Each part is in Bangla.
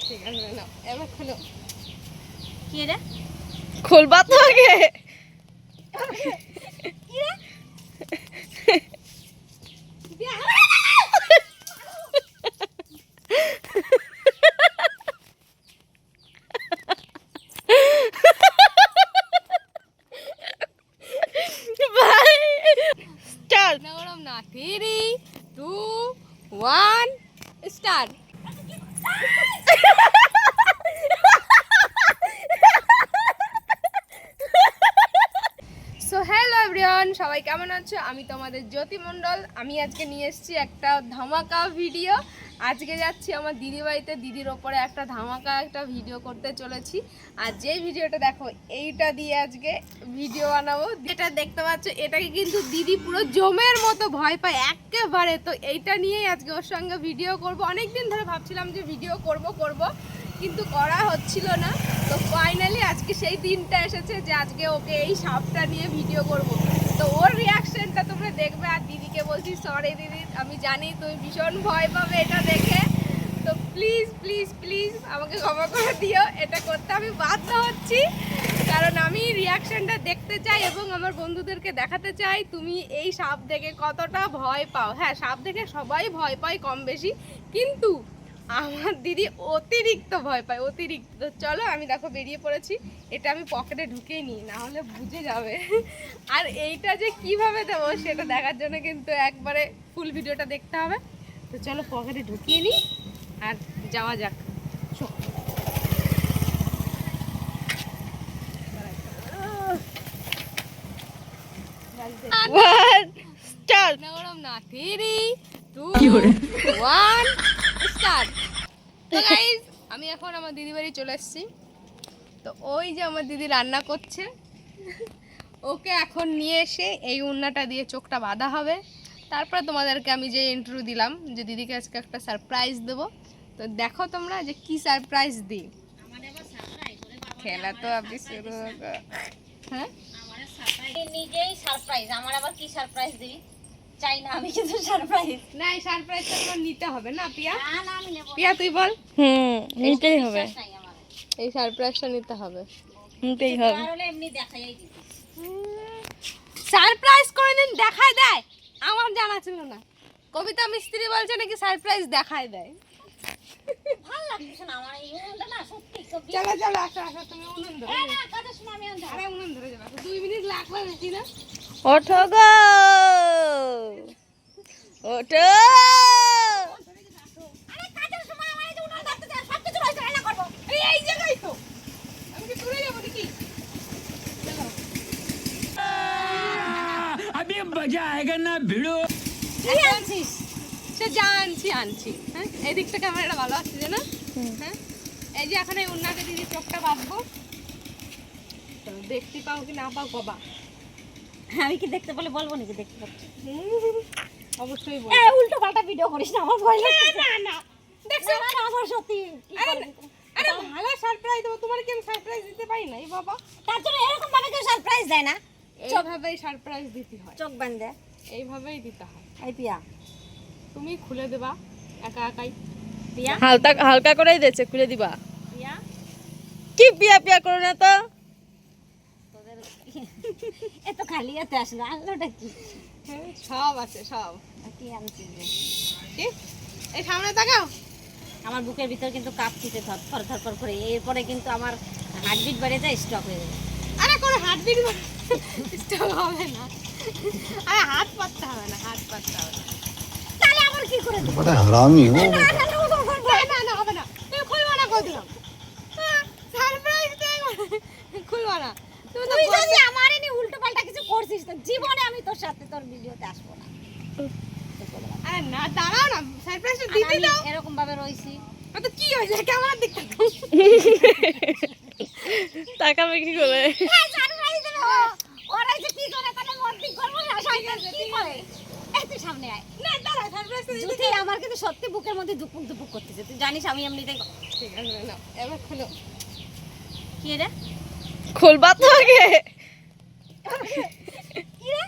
ঠিক আছে না এবার খোলো। কি রে খুলবা তো আগে। কি রে ভাই স্টার্ট। না ওরম না 3 2 1 স্টার্ট। সো হ্যালো এভরিওয়ান, সবাই কেমন আছো? আমি তোমাদের জ্যোতি মণ্ডল। আমি আজকে নিয়ে এসেছি একটা ধামাকা ভিডিও। আজকে যাচ্ছি আমার দিদি বাড়িতে, দিদির ওপরে একটা ধামাকা একটা ভিডিও করতে চলেছি। আর যেই ভিডিওটা দেখো এইটা দিয়ে আজকে ভিডিও বানাবো, যেটা দেখতে পাচ্ছ এটাকে কিন্তু দিদি পুরো জমের মতো ভয় পায় একেবারে। তো এইটা নিয়েই আজকে ওর সঙ্গে ভিডিও করব। অনেক দিন ধরে ভাবছিলাম যে ভিডিও করব কিন্তু করা হচ্ছিল না। তো ফাইনালি আজকে সেই দিনটা এসেছে যে আজকে ওকে এই সাপটা নিয়ে ভিডিও করব। তো ওর রিয়াকশনটা তোমরা দেখবে। আর দিদিকে বলছি সরি দিদি, আমি জানি তুমি ভীষণ ভয় পাবে এটা দেখে। তো প্লিজ প্লিজ প্লিজ আমাকে ক্ষমা করে দিও, এটা করতে আমি বাধ্য হচ্ছি কারণ আমি রিয়াকশনটা দেখতে চাই এবং আমার বন্ধুদেরকে দেখাতে চাই তুমি এই সাপ দেখে কতটা ভয় পাও। হ্যাঁ, সাপ দেখে সবাই ভয় পায় কম বেশি, কিন্তু আমার দিদি অতিরিক্ত ভয় পায়, অতিরিক্ত। তো চলো, আমি দেখো বেরিয়ে পড়েছি। এটা আমি পকেটে ঢুকিয়ে নিই, না হলে বুঝে যাবে। আর এইটা যে কিভাবে দেবো সেটা দেখার জন্য কিন্তু একবারে ফুল ভিডিওটা দেখতে হবে। তো চলো পকেটে ঢুকিয়ে নিই আর যাওয়া যাক। স্টার্ট। না ওরম না 3 2 1 স্টার্ট। তো গাইস, আমি এখন আমার দিদি বাড়ি চলে এসেছি। তো ওই যে আমার দিদি রান্না করছে, ওকে এখন নিয়ে এসে এই উন্নাটা দিয়ে চোখটা বাঁধা হবে। তারপরে তোমাদেরকে আমি যে ইন্টারভিউ দিলাম যে দিদিকে আজকে একটা সারপ্রাইজ দেবো, তো দেখো তোমরা যে কি সারপ্রাইজ দিই। খেলা তো আপনি শুরু। হ্যাঁ, নিজেই সারপ্রাইজ, আমার আবার কি সারপ্রাইজ দিবি? চাই না আমি কিছু সারপ্রাইজ। না এই সারপ্রাইজটা তোমার নিতে হবে না পিয়া? না আমি নেব পিয়া তুই বল। নিতেই হবে, নাই আমার। এই সারপ্রাইজটা নিতে হবে। নিতেই হবে। তাহলে এমনি দেখাই দিবি। সারপ্রাইজ কোনদিন দেখায় দেয়? আমার জানা ছিল না। কবিতা মিস্ত্রি বলছে নাকি সারপ্রাইজ দেখায় দেয়। ভালো লাগছে না আমার এই উনুনটা, না সত্যি খুব চলো চলো আসো আসো, তুমি উনুন ধরো। না কাজের সময় আমি আনতে আরে উনুন ধরে যাবে, 2 মিনিট লাগবে বেশি না। ওঠো গো, ওঠো। আরে কাজের সময় আমার এই যে উনুন ধরতে যায়, সব কিছু রয়েছে রান্না করব। এই জায়গায় তো আমি কি দূরে যাবো নাকি? अभी मजा आएगा ना भिड़ो। কি আনছিস? সে যা আনছি আনছি। হ্যাঁ, এই দিকটা ক্যামেরাটা ভালো আসছে না? হ্যাঁ, এই যে এখন এই উন্নাকে দিদি চোখটা বাঁধবো। তো দেখতে পাও কি না পাও কবা? আমি কি দেখতে বলে বলবো নাকি দেখতে পাচ্ছি? অবশ্যই বল। এই উল্টো পাল্টা ভিডিও করিস না, আমার ভয় লাগছে। না না, দেখছো? না, না, আমার সত্যি কি আরে করবি? আরে ভালো সারপ্রাইজ দেবো, তোমার কি আমি সারপ্রাইজ দিতে পারি না? এই বাবা, তার জন্য এরকম ভাবে কেউ সারপ্রাইজ দেয় না। এইভাবেই সারপ্রাইজ দিতে হয়, চোখ বান্ধে এইভাবেই দিতে হয়। এই পিয়া, তুমি খুলে দেবা একা একাই। পিয়া, হালকা হালকা করেই দিয়েছে, খুলে দিবা। পিয়া, কি পিয়া পিয়া করো না তো। তোদের এত খালি হাতে আসলো, আনলোটা কি? হ্যাঁ, সব আছে সব। কি আনছিস রে? কি এই সামনে তাকাও। আমার বুকের ভিতর কিন্তু কাঁপতিছে ধরফর ধরফর করে। এরপরে কিন্তু আমার হার্টবিট বেড়ে যায়, স্টক হয়ে যাবে। আরে কোনো হাতবিট স্টক হবে না। আরে হাত পাততে হবে না, হাত পাততে হবে না। তাহলে আমার কি করে দেব? बड़ा हरामी हो। না না না, হবে না। তুমি খুলবা না কই দিলাম। সারপ্রাইজ দেই, খুলবা না। তুমি তো তুই যদি আমার এনে উল্টো পাল্টা কিছু করছিস তো জীবনে আমি তোর সাথে তোর ভিডিওতে আসবো না। আরে না, দাঁড়াও না, সারপ্রাইজটা আর দিতে আমি দাও। এরকম ভাবে রইছি। তো কি হয়েছে ক্যামেরার দিকটা? তাকাবে কি করে? সারপ্রাইজ দেব। ওরা যে কি করে তাহলে ওর দিক করবো না, সাইকেল কি করে? এই তুই সামনে আয়। না দাঁড়া, সারপ্রাইজটা দিতে জুতি আমার কিন্তু সত্যি বুকের মধ্যে দুপুক দুপুক করতেছে। তুই জানিস আমি এমনিতেই ঠিক আছে না, এবার খুলো। কি রে? খুলবা তো আগে। কি রে?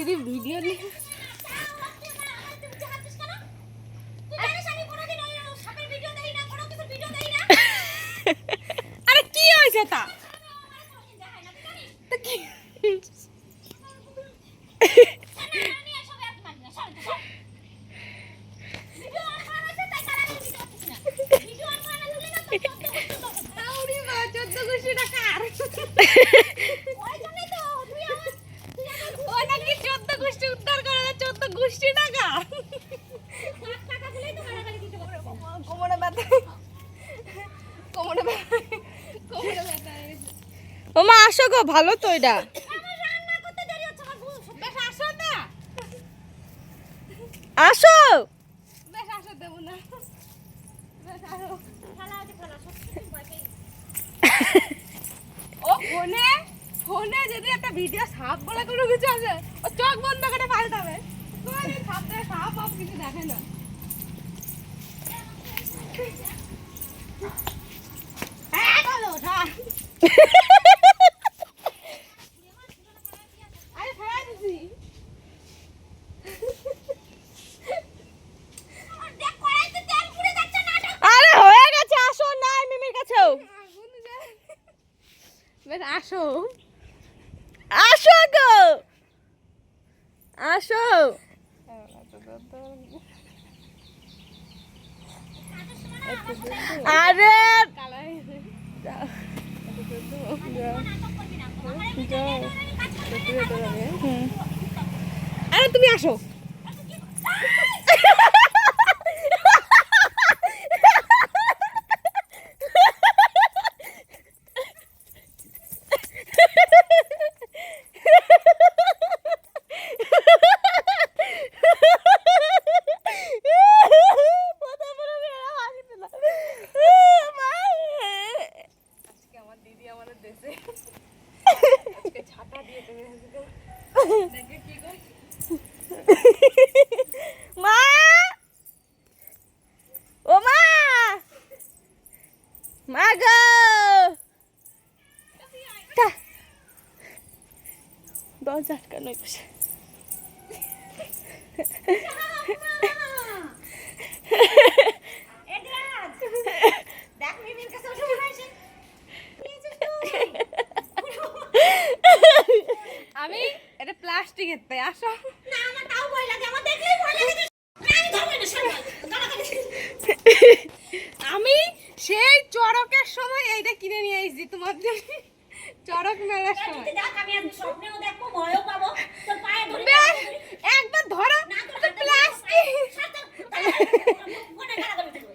দিদি ভিডিও নিয়ে আরে কি হয়েছে তা তা কি আউরি মা 14 কোটি টাকা ওই নাকি 14 গোষ্ঠী উদ্ধার করে 14 গোষ্ঠী টাকা কোমরে ব্যথা কোমরে ব্যথা কোমরে ব্যথা ও মা আসো গো, ভালো তো এটা। বেশ আসো না আসো। বেশ আসো দেবো না বেশ আসো ও ফোনে ফোনে যদি একটা ভিডিও সাপ বলে কোনো কিছু আছে ও চোখ বন্ধ করে পাল্টাবে তোমার এই সাপ দেখে সাপ আপ কিছু দেখে না হ্যাঁ বলো হ্যাঁ আরে ফেলাই দিছি আরে হয়ে গেছে, আসো নাই মিমির কাছেও। বেশ আসো আসো গো, আসো। আরে আরে তুমি আসো আমার দিদি আমাদের দেশে আজকে ছাতা দিয়ে তুমি দেখে কি করে মা, ও মা, মা গো, দরজা আটকানো বসে। দেখ মিমির কাছে ওষুধ আছে আমি এটা প্লাস্টিকের তাই আসো না আমার তাও ভয় লাগে আমার দেখলেই ভয় লাগে না আমি ধরবো না সামনে আমি সেই চড়কের সময় এইটা কিনে নিয়ে এসেছি তোমার জন্য চড়ক মেলার সময় দেখ আমি আজ স্বপ্নেও দেখবো ভয়ও পাবো তোর পায়ে ধরে বেশ, একবার ধরো না তোর তো প্লাস্টিক মনে খারাপ করে দেবে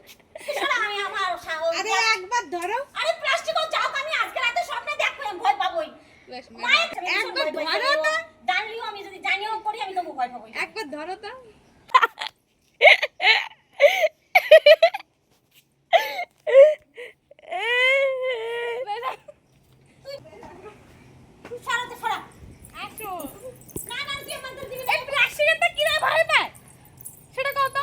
সারা আমি আমার সাহস আরে একবার ধরো আরে প্লাস্টিকও যাও আমি আজকে রাতে স্বপ্নে দেখবো আমি ভয় পাবোই বেশ, মায়ের একবার ধরো তো জানলিও আমি যদি জানিও করি আমি তবু ভয় পাবোই একবার ধরো তো সারাতে সারা আসো না না তুই আমার দিবি এই প্লাস্টিকেরটা কিনে ভয় পায় সেটা কত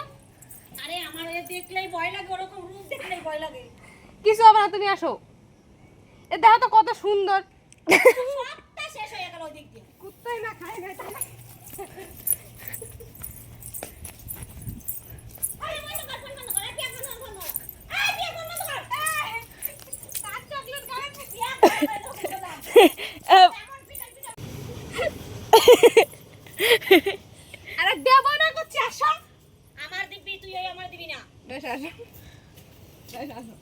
আরে আমার এ দেখলেই ভয় লাগে ওরকম রূপ দেখলেই ভয় লাগে কিছু হবে না তুমি আসো এ দেখো তো কত সুন্দর সবটা শেষ হয়ে গেল ওই দিক দিয়ে কুত্তাই না খায় না তাহলে আরে বন্ধ কর ফোন বন্ধ কর এই বিয়ে বন্ধ কর এই বিয়ে বন্ধ কর তার চকলেট খাবে বিয়ে বন্ধ কর আরে দেব না করছি আসো আমার দিবি তুই এই আমার দিবি না বেশ আসো বেশ আসো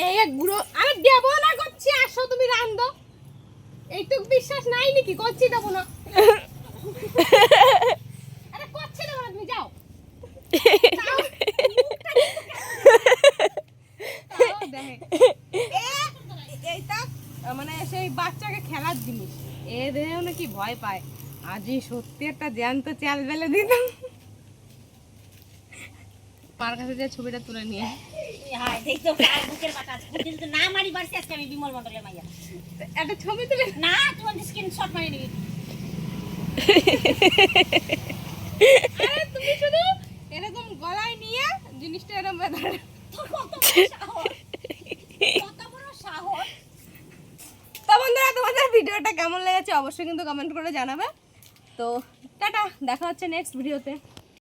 এই গুঁড়ো আমি দেব না করছি আসো তুমি রান্ধো এইটুক বিশ্বাস নাই নাকি করছি দেবো না আরে করছি দেবো না তুমি যাও তাও দেখে এইটা মানে সেই বাচ্চাকে খেলার জিনিস এ দেখে নাকি ভয় পায় আজই সত্যি একটা জ্যান্ত চাল বেলে দিতাম মার কাছে যে ছবিটা তুলে নিয়ে হ্যাঁ দেখতো আর বুকের পাটা আছে বুকের যদি না মারি বাড়ছি আজকে আমি বিমল মণ্ডলের মাইয়া একটা ছবি তুলে না তুই স্ক্রিনশট মারি নিবি আরে তুমি শুধু এরকম গলায় নিয়ে জিনিসটা এরকম ধরে তোর কত বড় সাহস কত বড় সাহস ভিডিওটা কেমন লেগেছে অবশ্যই কিন্তু কমেন্ট করে জানাবে। তো টাটা, দেখা হচ্ছে নেক্সট ভিডিওতে।